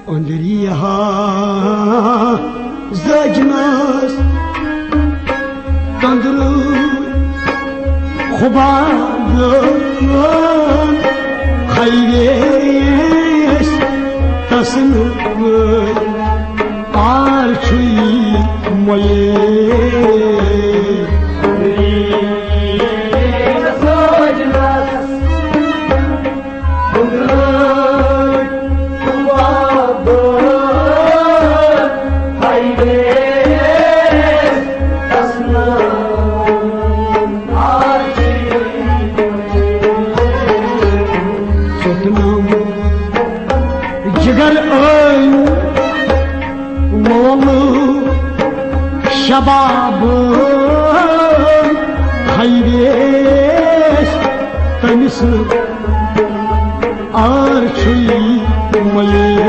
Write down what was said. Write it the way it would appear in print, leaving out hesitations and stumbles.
اندريها زجناس تندرو خبادان خيريس تسنوي عارشي مويه جگر ای مولو شباب خیریش تنس آرچوی ملی